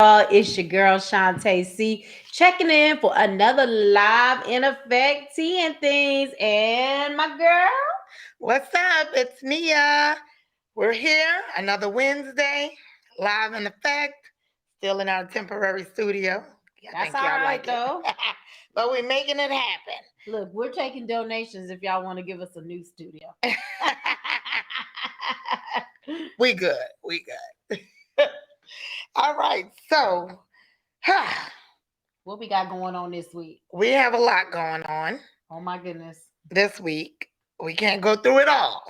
It's your girl Shantae C checking in for another live in effect tea and things. And my girl, What's up? It's Nia. We're here another Wednesday, live in effect, still in our temporary studio. I that's think all y'all right like it. though. But we're making it happen. Look, we're taking donations if y'all want to give us a new studio. We good. We good. All right. So, What we got going on this week? we have a lot going on Oh my goodness. this week. We can't go through it all,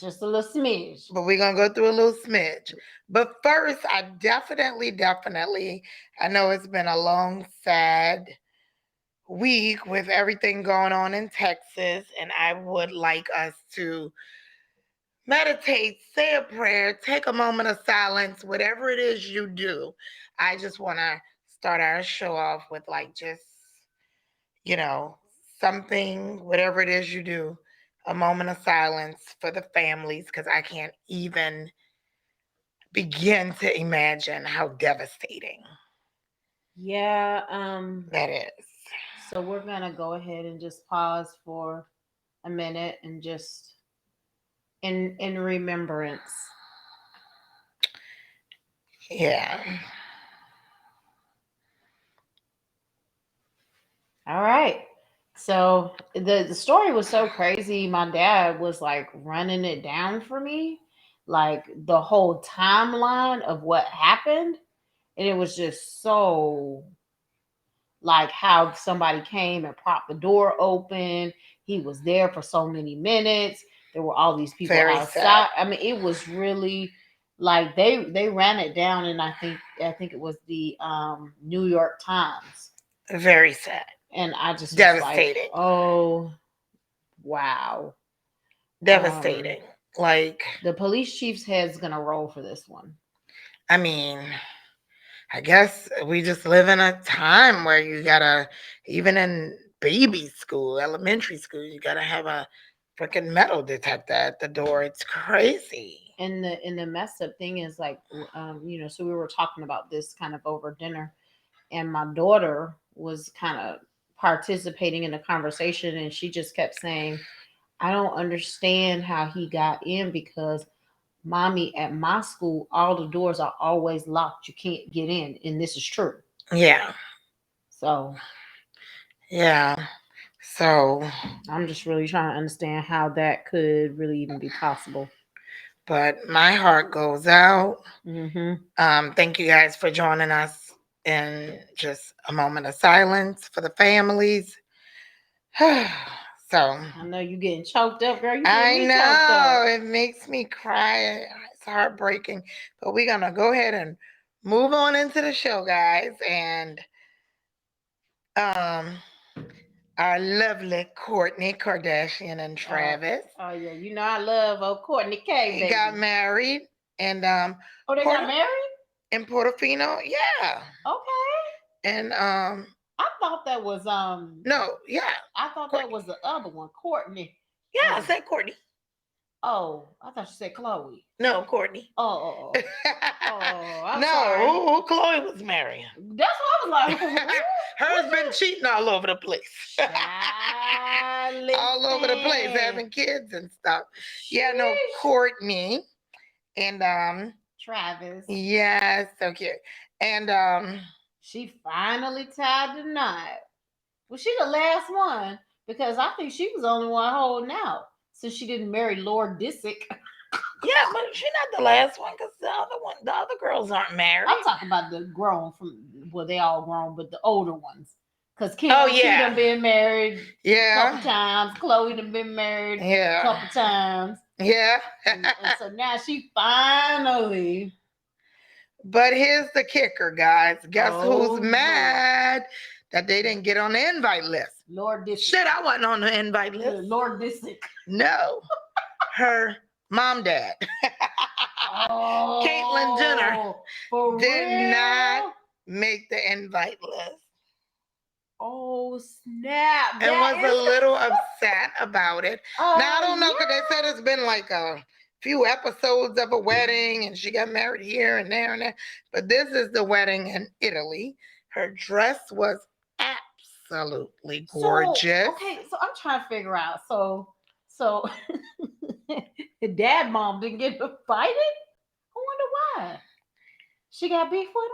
Just a little smidge. but we're going to go through a little smidge. But first, I definitely, I know it's been a long, sad week with everything going on in Texas, and I would like us to meditate, say a prayer, take a moment of silence, whatever it is you do. I just want to start our show off with like just, you know, something, whatever it is you do, a moment of silence for the families because I can't even begin to imagine how devastating Yeah, that is. so we're gonna go ahead and just pause for a minute and just in remembrance. Yeah. All right. So the story was so crazy. My dad was like running it down for me, like the whole timeline of what happened, and it was just so like how somebody came and propped the door open. He was there for so many minutes. There were all these people Very sad. outside. I mean, it was really like they ran it down, and I think it was the New York Times, Very sad. and I just was like, Devastating. oh wow. Um, Devastating. Like, the police chief's head's gonna roll for this one. I mean, I guess we just live in a time where you gotta, even in baby school, elementary school, you gotta have a freaking metal detector at the door. It's crazy. And the messed up thing is like, so we were talking about this kind of over dinner, and my daughter was kind of participating in the conversation, and she just kept saying, I don't understand how he got in because mommy, at my school all the doors are always locked, you can't get in, and this is true. Yeah. So Yeah. So, I'm just really trying to understand how that could really even be possible. but my heart goes out. Hmm. Thank you guys for joining us in just a moment of silence for the families. So, I know you getting choked up, girl. You getting I me choked up. know it makes me cry. It's heartbreaking. But we're gonna go ahead and move on into the show, guys. And um our lovely Courtney Kardashian and Oh, Travis oh yeah, I love old Courtney K, got baby. married and Oh, they got Porto married? in Portofino, yeah. Okay. And I thought that was no, yeah, I thought that Courtney. was the other one, Courtney. Yeah, I Oh, said Courtney. oh, I thought you said Chloe. No, Courtney. Oh, oh, oh, oh. I'm No, sorry. who Chloe was marrying. That's what I was like. Her's been cheating all over the place. Child, All over the place, listen. having kids and stuff. Yeah, no, Sheesh. Courtney. And Travis. yes, so cute. And She finally tied the knot. Was she the last one? Because I think she was the only one holding out since she didn't marry Lord Disick. yeah, but she's not the last one because the other girls aren't I'm married. talking about the grown from well, they all grown, but the older ones. Cause Oh Kim, she yeah. done been married a couple Yeah. times. Chloe done been married a Yeah. couple times, Yeah. and so now she finally. But here's the kicker, guys. Guess who's Oh Lord, mad that they didn't get on the invite list? Lord Disick, Shit, I wasn't on the invite list. Lord Disick. No. Her mom, dad. Caitlyn Jenner Oh, for did not real? make the invite list Oh snap! and That was a is. little upset about it. Now, I don't know because they said Yeah. it's been like few episodes of a wedding, and she got married here and there and there. But this is the wedding in Italy. Her dress was absolutely gorgeous. So, okay, so I'm trying to figure out. So the dad mom didn't get invited? I wonder why. She got beef with him?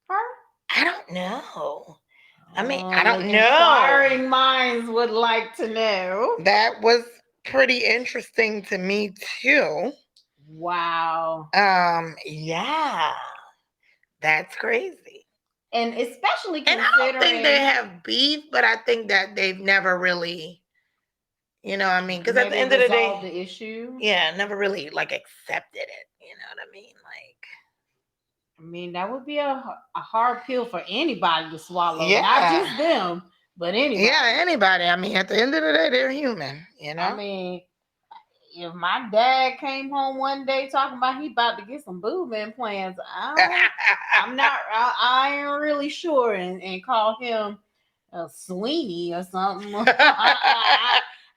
Her? I don't know. I mean, I don't know. Inquiring minds would like to know. That was pretty interesting to me too. Wow. Yeah. That's crazy. And especially And considering I don't think they have beef, but I think that they've never really, you know what I mean? Because at the end of the day, the issue. yeah, never really like accepted it. You know what I mean? Like, I mean, that would be a hard pill for anybody to swallow. Yeah. Not just them, but anybody. yeah, anybody. I mean, at the end of the day, they're human, you know? I mean, if my dad came home one day talking about he about to get some boob implants, I'm not. I ain't really sure, and call him a Sweeney or something.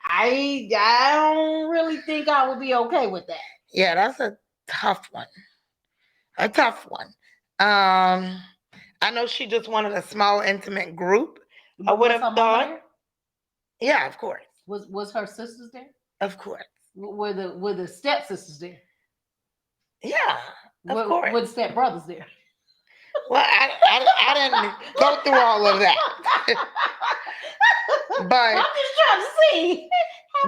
I don't really think I would be okay with that. Yeah, that's a tough one. A tough one. I know she just wanted a small, intimate group. I would have thought. Yeah, of course. Was her sisters there? Of course. Were the stepsisters there? Yeah, of course. Were the stepbrothers there? Well, I didn't go through all of that. But I'm just trying to see.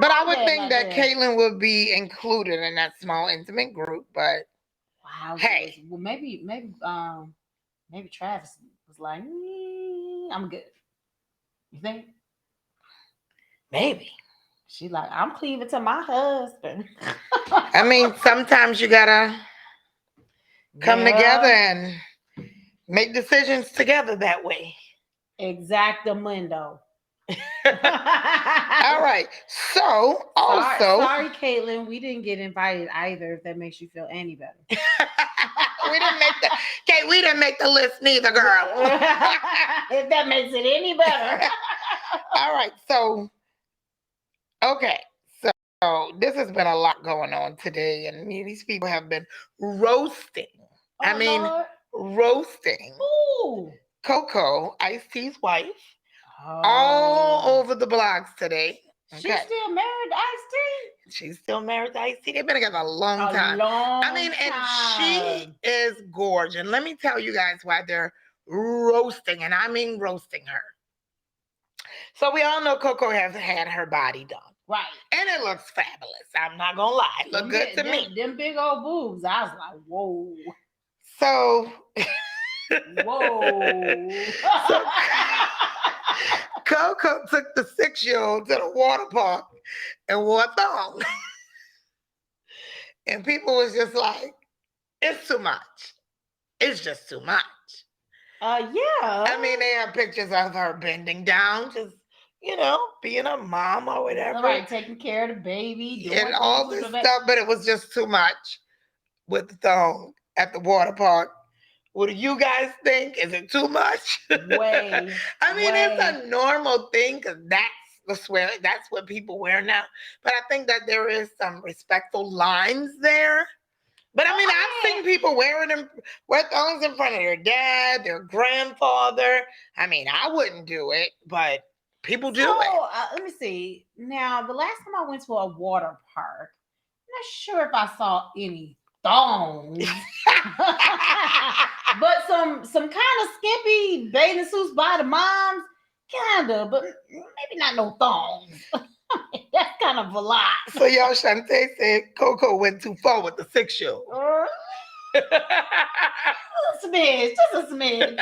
But I would think that Caitlyn would be included in that small, intimate group. But wow, hey, well, maybe Travis was like, I'm good. You think? Maybe. She like, I'm cleaving to my husband. I mean, sometimes you gotta come together and make decisions together that way. Exactamundo. All right. So also, sorry, Caitlyn, we didn't get invited either. If that makes you feel any better. we didn't make the list neither, girl. If that makes it any better. All right. So, okay. So this has been a lot going on today, and these people have been roasting. Lord. Roasting. Ooh. Coco, Ice-T's wife. All over the blogs today. Okay. She's still married to Ice-T? She's still married to Ice-T. They've been together a long time. And she is gorgeous. And let me tell you guys why they're roasting, and I mean roasting her. So we all know Coco has had her body done. Right. And it looks fabulous. I'm not going to lie. It looked good to me. Them big old boobs. I was like, whoa. So... Whoa. So, Coco took the 6-year-old to the water park and wore a thong. And people was just like, it's too much. It's just too much. Yeah. I mean, they have pictures of her bending down, just, being a mom or whatever. Right, taking care of the baby. And all this stuff, but it was just too much with the thong at the water park. What do you guys think? Is it too much? Way. I mean, it's a normal thing because that's what people wear now. But I think that there is some respectful lines there. But I mean, I've seen people wear thongs in front of their dad, their grandfather. I mean, I wouldn't do it, but people do it. Let me see. Now, the last time I went to a water park, I'm not sure if I saw any thongs. But some kind of skimpy bathing suits by the moms, kinda, but maybe not no thongs. That's kind of a lot. So y'all, Shantae said Coco went too far with the 6-year-old. A smidge, just a smidge.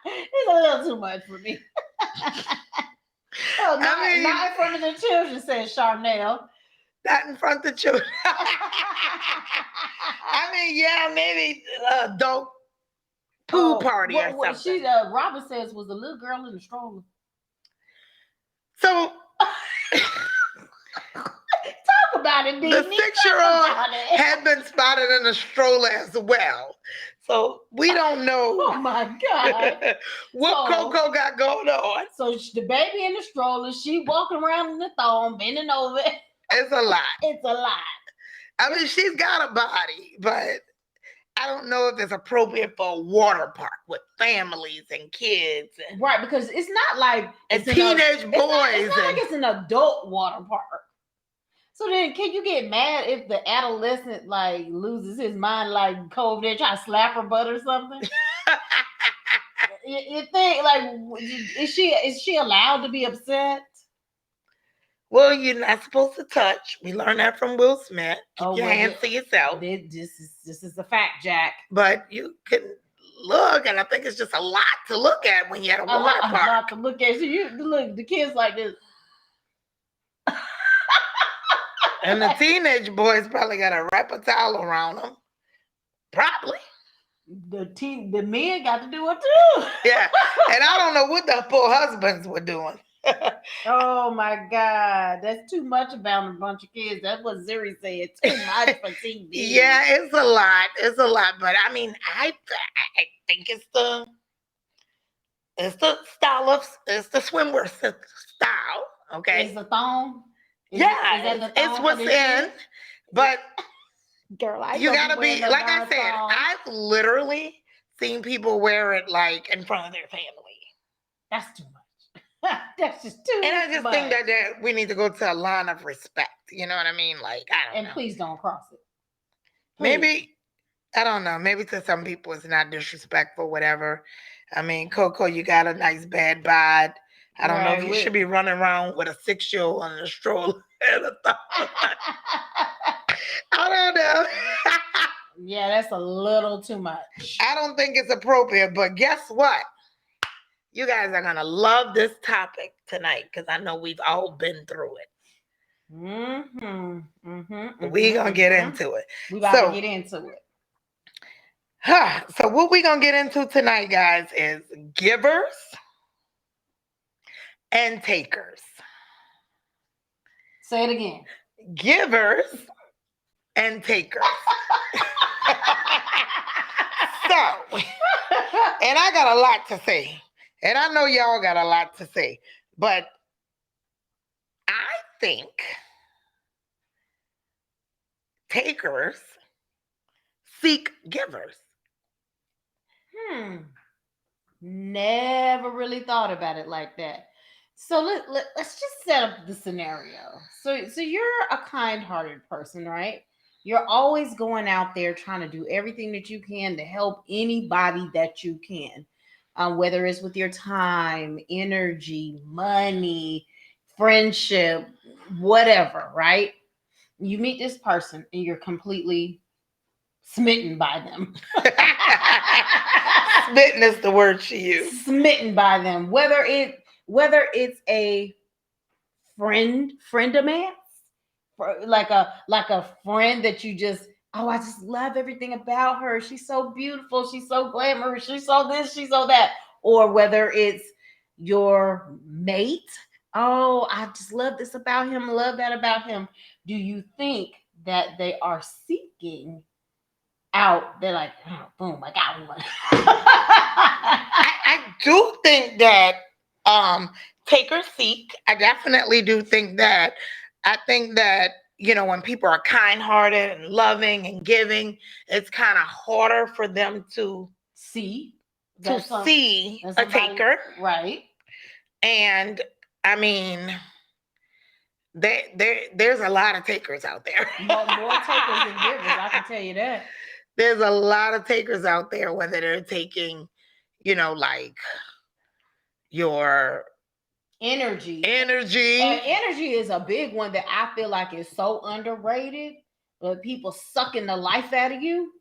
It's a little too much for me. Not in front of the children, says Charnel. Not in front of the children. I mean, yeah, maybe adult pool party or something. Robin says was a little girl in the stroller. So talk about it, the 6-year-old had been spotted in a stroller as well. So we don't know. Oh my God. what Coco got going on. So the baby in the stroller, she walking around in the thong, bending over. It's a lot. It's a lot. I mean, she's got a body, but I don't know if it's appropriate for a water park with families and kids and, Right, because it's not like and it's in teenage it's boys. not like it's an adult water park. So then, can you get mad if the adolescent like loses his mind, like go over there try to slap her butt or something? You think like is she allowed to be upset? Well, you're not supposed to touch. We learned that from Will Smith. Keep Oh your well, hands to yourself. this is a fact, Jack. But you can look, and I think it's just a lot to look at when you're at a water A park. lot to look at. So you look, the kids like this. And the teenage boys probably got a wrap a towel around them. Probably. The men got to do it too. Yeah. And I don't know what the poor husbands were doing. Oh my God. That's too much about a bunch of kids. That's what Zuri said. Too much for TV. Yeah, it's a lot. It's a lot. But I mean, I think it's the style of it's the swimwear style. Okay. Is the thong? It's what's in. But girl, I you gotta be like I said, I've literally seen people wear it like in front of their family. That's too much. That's just too much. And I just think that we need to go to a line of respect. You know what I mean? Like I don't know. Please don't cross it. Please. Maybe I don't know. Maybe to some people it's not disrespectful, whatever. I mean, Coco, you got a nice bad bod. I don't know if you should be running around with a 6-year-old on a stroller and a thumb. I don't know. Yeah, that's a little too much. I don't think it's appropriate, but guess what? You guys are going to love this topic tonight because I know we've all been through it. We're going to get into it. We got to get into it. So what we're going to get into tonight, guys, is givers and takers. Say it again. Givers and takers. So, and I got a lot to say. And I know y'all got a lot to say. But I think takers seek givers. Never really thought about it like that. So let's just set up the scenario. So you're a kind-hearted person, right? You're always going out there trying to do everything that you can to help anybody that you can, whether it's with your time, energy, money, friendship, whatever, right? You meet this person and you're completely smitten by them. Smitten is the word she used. Smitten by them. Whether it's a friend of man's, like a friend that you just, oh, I just love everything about her. She's so beautiful. She's so glamorous. She's so this, she's so that. Or whether it's your mate. Oh, I just love this about him. Love that about him. Do you think that they are seeking out? They're like, oh, boom, I got one. I do think that takers seek. I definitely do think that. I think that, you know, when people are kind-hearted and loving and giving, it's kind of harder for them to see a taker. Right. And I mean, there's a lot of takers out there. More takers than givers, I can tell you that. There's a lot of takers out there, whether they're taking, you know, like your energy. And energy is a big one that I feel like is so underrated, but people sucking the life out of you.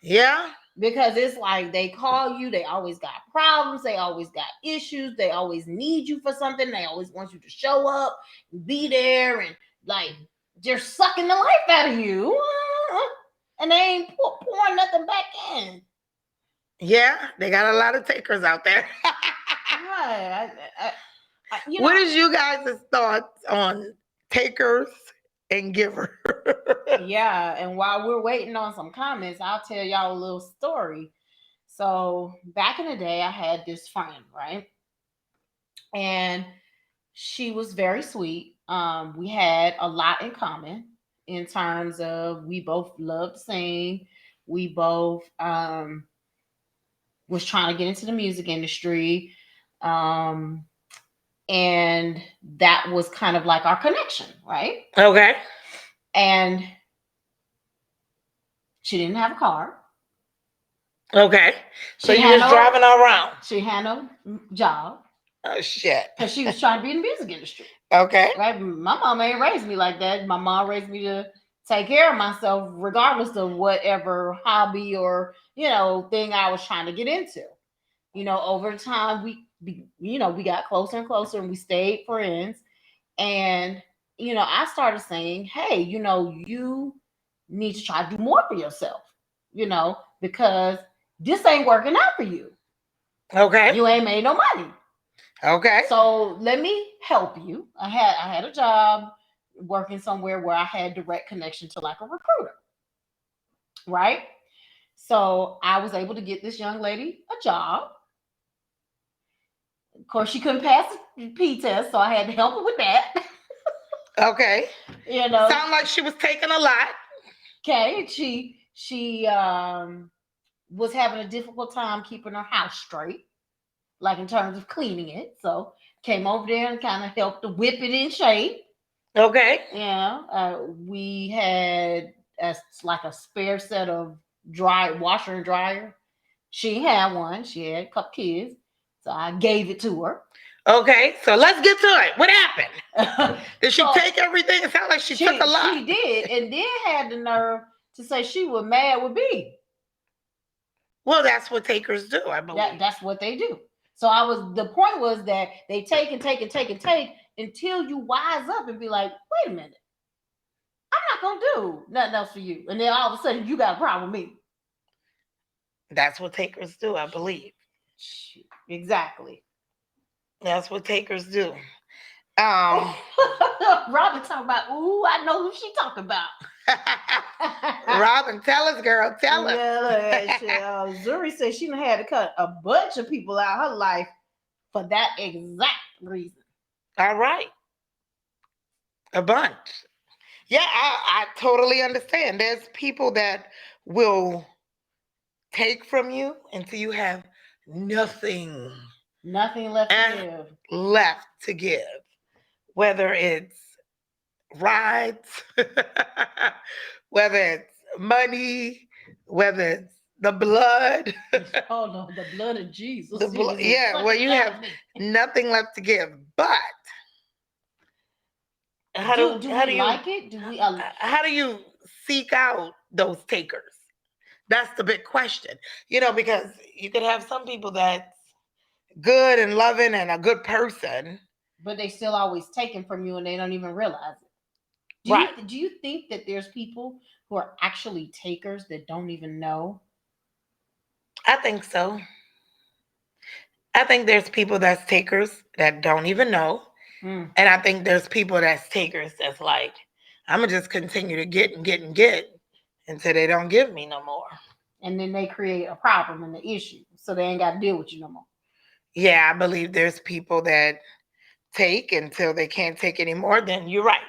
Yeah. Because it's like they call you, they always got problems, they always got issues, they always need you for something, they always want you to show up, be there, and like they're sucking the life out of you. And they ain't pouring nothing back in. Yeah, they got a lot of takers out there. What is you guys' thoughts on takers and givers? Yeah, and while we're waiting on some comments, I'll tell y'all a little story. So back in the day, I had this friend, right? And she was very sweet. We had a lot in common. in terms of we both love to sing. We both was trying to get into the music industry. Um, and that was kind of like our connection, right? Okay. And she didn't have a car. Okay. So She you had was no driving around. she had no job Oh shit. because she was trying to be in the music industry. Okay. Right? My mom ain't raised me like that. My mom raised me to take care of myself, regardless of whatever hobby or thing I was trying to get into. Over time we got closer and closer, and we stayed friends. And I started saying, hey, you need to try to do more for yourself, because this ain't working out for you. Okay. You ain't made no money. Okay. So let me help you. I had a job working somewhere where I had direct connection to like a recruiter, right? So I was able to get this young lady a job. Of course, she couldn't pass the P test, so I had to help her with that. Okay. Sound like she was taking a lot. Okay, she was having a difficult time keeping her house straight, like in terms of cleaning it. So came over there and kind of helped to whip it in shape. Okay. We had like a spare set of washer and dryer. She had one. She had a couple kids, so I gave it to her. Okay, so let's get to it. What happened? Did she take everything? It sounds like she took a lot. She did, and then had the nerve to say she was mad with me. Well, that's what takers do, I believe. That's what they do. So the point was that they take and take and take and take until you wise up and be like, wait a minute, I'm not gonna do nothing else for you. And then all of a sudden you got a problem with me. That's what takers do, I believe. Exactly. That's what takers do. Robin talking about, ooh, I know who she talking about. Robin, tell us, girl. Tell us. Yeah, Zuri said she had to cut a bunch of people out of her life for that exact reason. All right. A bunch. Yeah, I totally understand. There's people that will take from you until you have nothing left to give. Left to give. Whether it's rides, whether it's money, whether it's the blood. Oh no, the blood of Jesus. Yeah, well, you have nothing left to give. But how do you like it? How do you seek out those takers? That's the big question. Because you could have some people that's good and loving and a good person, but they still always taking from you and they don't even realize it. Do you think that there's people who are actually takers that don't even know? I think so. I think there's people that's takers that don't even know. And I think there's people that's takers that's like, I'm going to just continue to get and get and get until they don't give me no more. And then they create a problem and the issue. So they ain't got to deal with you no more. Yeah, I believe there's people that take until they can't take anymore. Then you're right.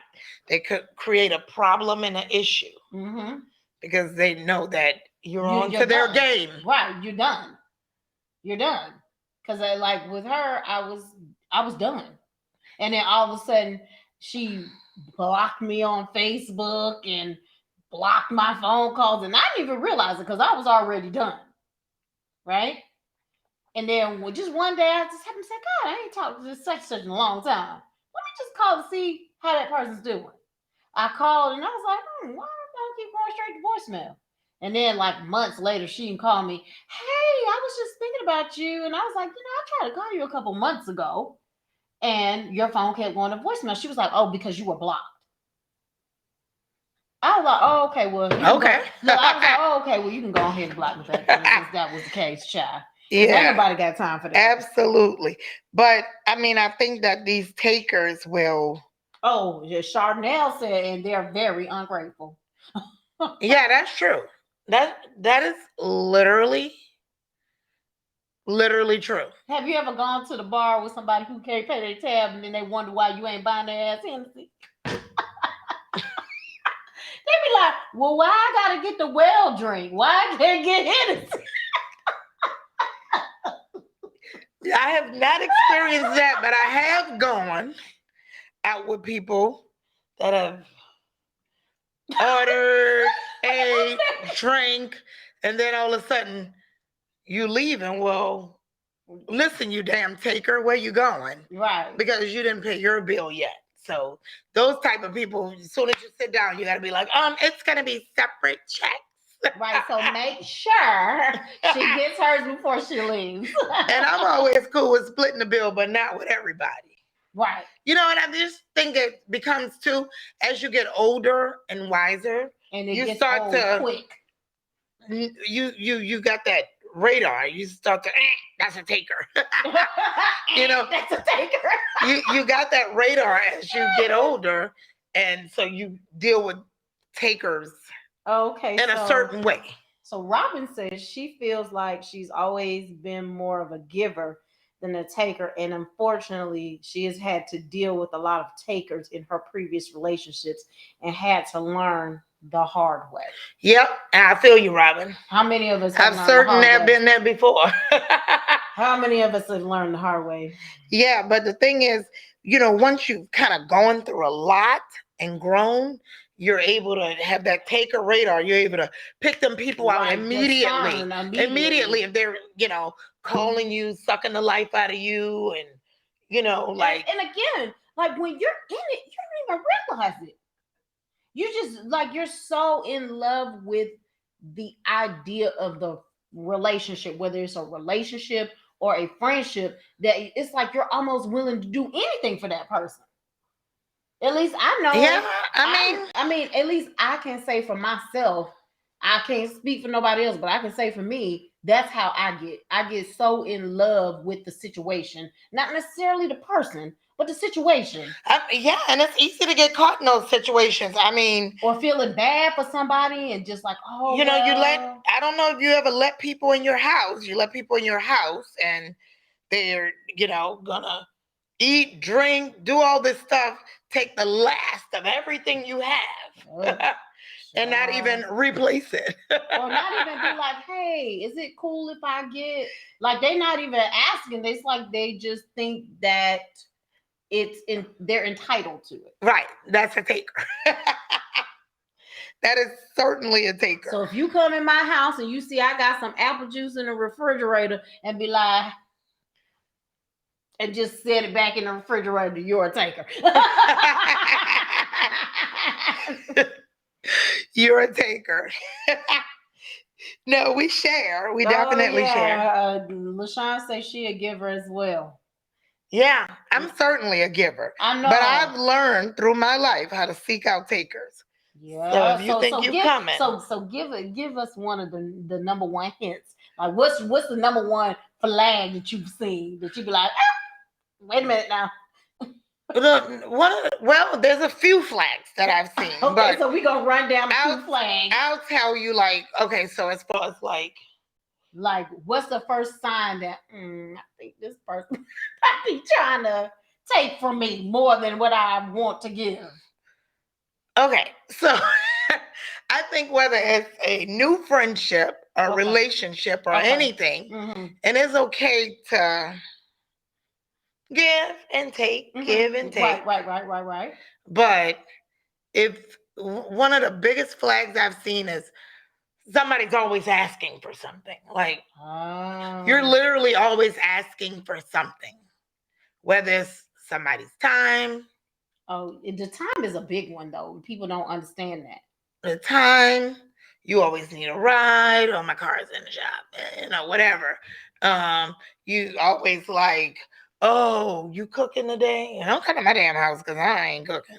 They could create a problem and an issue. Mm-hmm. Because they know that you're on to their game. Right, you're done. You're done. Because like with her, I was done. And then all of a sudden, she blocked me on Facebook and blocked my phone calls. And I didn't even realize it because I was already done. Right? And then just one day, I just happened to say, God, I ain't talked to such in a long time. Let me just call to see how that person's doing. I called and I was like, why don't keep going straight to voicemail? And then like months later, she can call me, hey, I was just thinking about you. And I was like, I tried to call you a couple months ago and your phone kept going to voicemail. She was like, oh, because you were blocked. I was like, oh, okay, well, I was like, oh, okay, well, you can go ahead and block me back since that was the case, child. Yeah, ain't nobody got time for that. Absolutely. But I mean, I think that these takers will. Oh, yeah, Charnel said, and they're very ungrateful. Yeah, that's true. That is literally true. Have you ever gone to the bar with somebody who can't pay their tab and then they wonder why you ain't buying their ass Hennessy? like, well, why I gotta get the well drink? Why I can't get Hennessy? I have not experienced that, but I have gone out with people that have ordered, ate, drank, and then all of a sudden you leaving. Well, listen, you damn taker, where you going? Right. Because you didn't pay your bill yet. So those type of people, as soon as you sit down, you got to be like, it's gonna be separate checks. Right. So make sure she gets hers before she leaves. And I'm always cool with splitting the bill, but not with everybody. Right. You know what I just think it becomes too, as you get older and wiser, And it you gets start old to quick. you got that radar. You start to that's a taker. You know, that's a taker. you got that radar as you get older, and so you deal with takers Okay. in a certain way. So Robin says she feels like she's always been more of a giver than a taker, and unfortunately, she has had to deal with a lot of takers in her previous relationships and had to learn the hard way. Yep, I feel you, Robin. How many of us have certainly been there before? How many of us have learned the hard way? Yeah, but the thing is, once you've kind of gone through a lot and grown, you're able to have that taker radar. You're able to pick them people out immediately. Immediately, if they're, calling you, sucking the life out of you, and like. And again, like when you're in it, you don't even realize it. You just you're so in love with the idea of the relationship, whether it's a relationship or a friendship, that it's like you're almost willing to do anything for that person. At least I know. Yeah, I mean, at least I can say for myself. I can't speak for nobody else, but I can say for me, that's how I get. I get so in love with the situation, not necessarily the person, but the situation. Yeah, and it's easy to get caught in those situations. I mean, or feeling bad for somebody and just like, you let. I don't know if you ever let people in your house. You let people in your house, and they're gonna eat, drink, do all this stuff, take the last of everything you have. And not even replace it. Or not even be like, hey, is it cool if I get, like, they're not even asking. It's like they just think that they're entitled to it. Right. That's a taker. That is certainly a taker. So if you come in my house and you see I got some apple juice in the refrigerator and be like, and just set it back in the refrigerator, you're a taker. You're a taker. No, we share. We definitely share. LaShawn says she a giver as well. Yeah, I'm certainly a giver. I know. But I've learned through my life how to seek out takers. Yeah. So if you think you're coming. So give us one of the number one hints. Like what's the number one flag that you've seen that you be like, wait a minute now. Well, there's a few flags that I've seen. Okay, but so we're gonna run down a few flags. I'll tell you, okay, so as far as like what's the first sign that I think this person might be trying to take from me more than what I want to give? Okay, so I think whether it's a new friendship or relationship or anything, and it's okay to give and take, give and take. Right. But if one of the biggest flags I've seen is somebody's always asking for something. Like you're literally always asking for something, whether it's somebody's time. Oh, the time is a big one though. People don't understand that. The time, you always need a ride, or my car is in the shop, whatever. You always like, oh, you cooking today? And don't come to my damn house because I ain't cooking.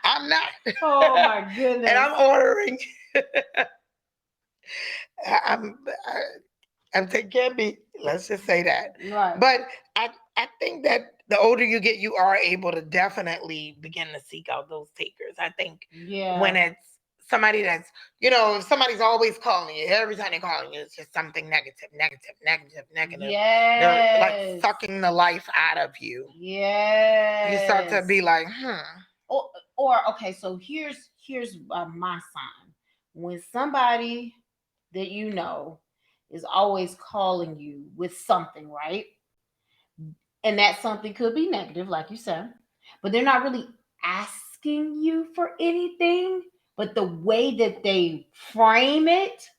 I'm not. Oh my goodness. And I'm ordering. I'm taking care of me. Let's just say that. Right. But I think that the older you get, you are able to definitely begin to seek out those takers. I think when it's somebody that's, if somebody's always calling you, every time they're calling you, it's just something negative. Yes. They're like sucking the life out of you. Yes. You start to be like, Or okay, so here's my sign. When somebody that you know is always calling you with something, right? And that something could be negative, like you said, but they're not really asking you for anything. But the way that they frame it,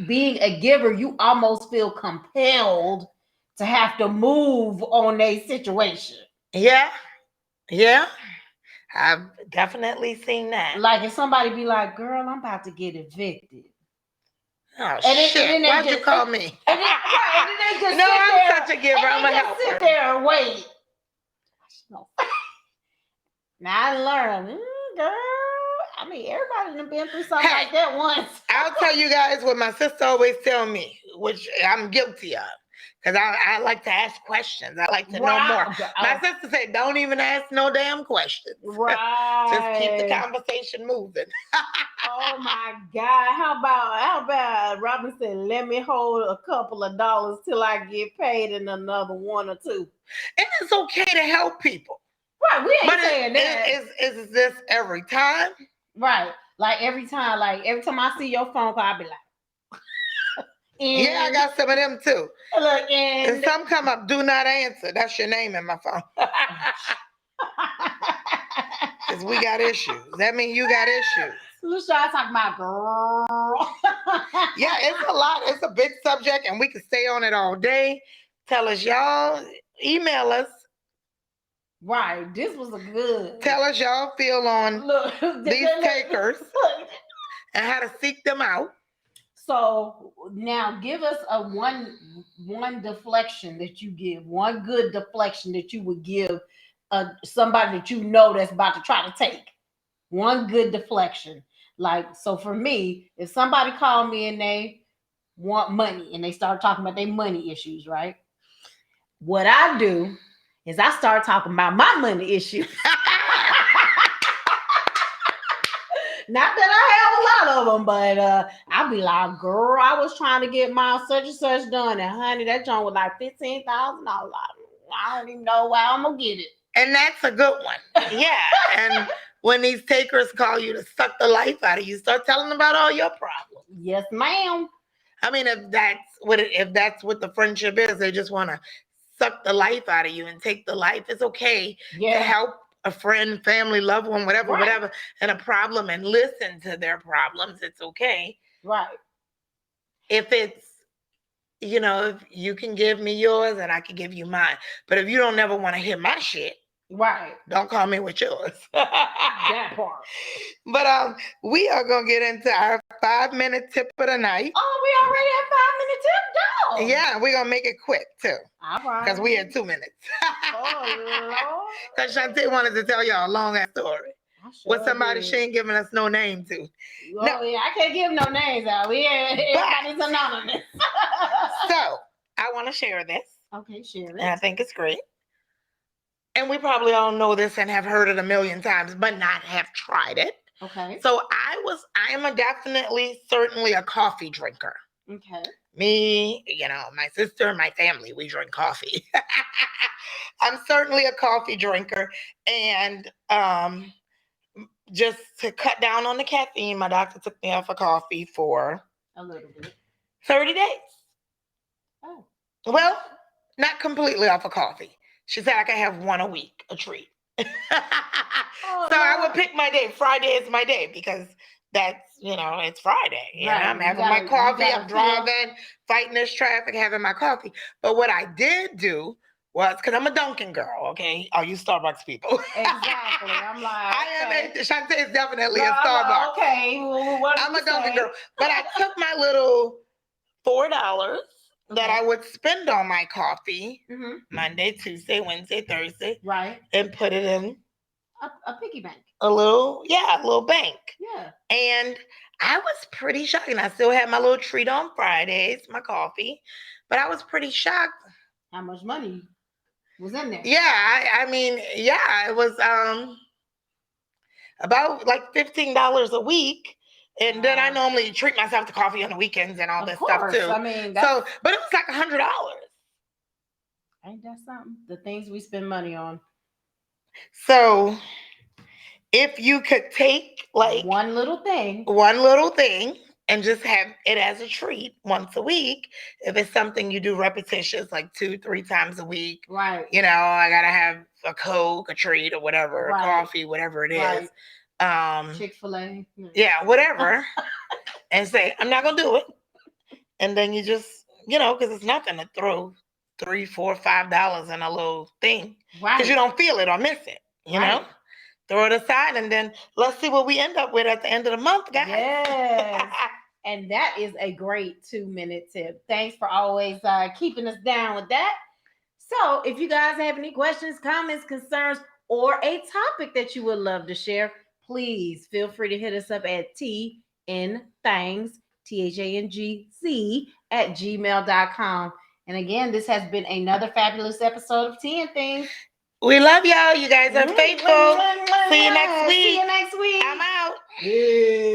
being a giver, you almost feel compelled to have to move on a situation. Yeah, yeah. I've definitely seen that. Like if somebody be like, "Girl, I'm about to get evicted," Oh and shit! then they Why'd you just call me? and then, right, and then they just No, sit I'm there such a giver. and I'm they a just sit helper. there and wait. Now I learned, girl. I mean, everybody done been through something Hey, like that once. I'll tell you guys what my sister always tell me, which I'm guilty of. Because I like to ask questions. I like to know more. My sister said, don't even ask no damn questions. Just keep the Right. conversation moving. Oh my God. How about Robin said, let me hold a couple of dollars till I get paid and another one or two. And it's okay to help people. Right. We ain't But saying that. is this every time? Right. Like every time I see your phone call, I be like, Yeah, I got some of them too. Look, And some come up, do not answer. That's your name in my phone. Because we got issues. That means you got issues. Who's trying to talk about, girl? Yeah, it's a lot. It's a big subject, and we can stay on it all day. Tell us, y'all. Email us. Right. This was a good. Tell us y'all feel on these takers and how to seek them out. So now give us a one deflection that you give, one good deflection that you would give somebody that you know that's about to try to take. One good deflection. Like, so for me, if somebody called me and they want money and they start talking about their money issues, right? What I do is I start talking about my money issues. Not that I have a lot of them, but I'll be like, girl, I was trying to get my such and such done, and honey, that joint was like $15,000. I don't even know why I'm gonna get it. And that's a good one. Yeah. And when these takers call you to suck the life out of you, start telling them about all your problems. Yes, ma'am. I mean, if that's what the friendship is, they just want to suck the life out of you and take the life. It's okay to help a friend, family, loved one, whatever, and a problem, and listen to their problems. It's okay. Right. If it's, if you can give me yours and I can give you mine. But if you don't ever want to hear my shit, right, don't call me with yours. That part. But we are gonna get into our 5-minute tip of the night. Oh, we already have 5 minute tip, dog. Yeah, we're gonna make it quick too. All right. Because we had 2 minutes. Oh Lord. Because Shantae wanted to tell y'all a long ass story. With somebody she ain't giving us no name to. Oh, no. Yeah, I can't give no names out. Everybody's anonymous. So I want to share this. Okay, share it. And I think it's great. And we probably all know this and have heard it a million times, but not have tried it. Okay. So I am certainly a coffee drinker. Okay. Me, my sister, my family, we drink coffee. I'm certainly a coffee drinker. And just to cut down on the caffeine, my doctor took me off of coffee for a little bit. 30 days. Oh. Well, not completely off of coffee. She said I could have one a week, a treat. So I would pick my day. Friday is my day because that's, it's Friday. Right. I'm having my coffee. I'm driving, fighting this traffic, having my coffee. But what I did do was, because I'm a Dunkin' girl, okay? All you Starbucks people. Exactly. I'm like, Shantae is definitely a Starbucks. Okay. Well, I'm a Dunkin' girl. But I took my little $4 that I would spend on my coffee Monday, Tuesday, Wednesday, Thursday. Right. And put it in a piggy bank. A little bank. Yeah. And I was pretty shocked. And I still had my little treat on Fridays, my coffee. But I was pretty shocked. How much money was in there? Yeah, it was about like $15 a week. And then I normally treat myself to coffee on the weekends and all this stuff too. I mean, but it was like $100. Ain't that something? The things we spend money on. So if you could take like one little thing. one little thing and just have it as a treat once a week. If it's something you do repetitious, like 2-3 times a week, Right. you know, I gotta have a Coke, a treat, or whatever, Right. coffee, whatever it is. Chick-fil-A. Yeah, whatever. And say, I'm not gonna do it. And then you just, because it's nothing to throw $3, $4, $5 in a little thing. Right. Because you don't feel it or miss it, Right. Throw it aside, and then let's see what we end up with at the end of the month, guys. Yes. And that is a great 2-minute tip. Thanks for always keeping us down with that. So if you guys have any questions, comments, concerns, or a topic that you would love to share, please feel free to hit us up at tnthangz, THANGZ, at gmail.com. And again, this has been another fabulous episode of Tea and Things. We love y'all. You guys are faithful. See you next week. See you next week. I'm out. Yeah.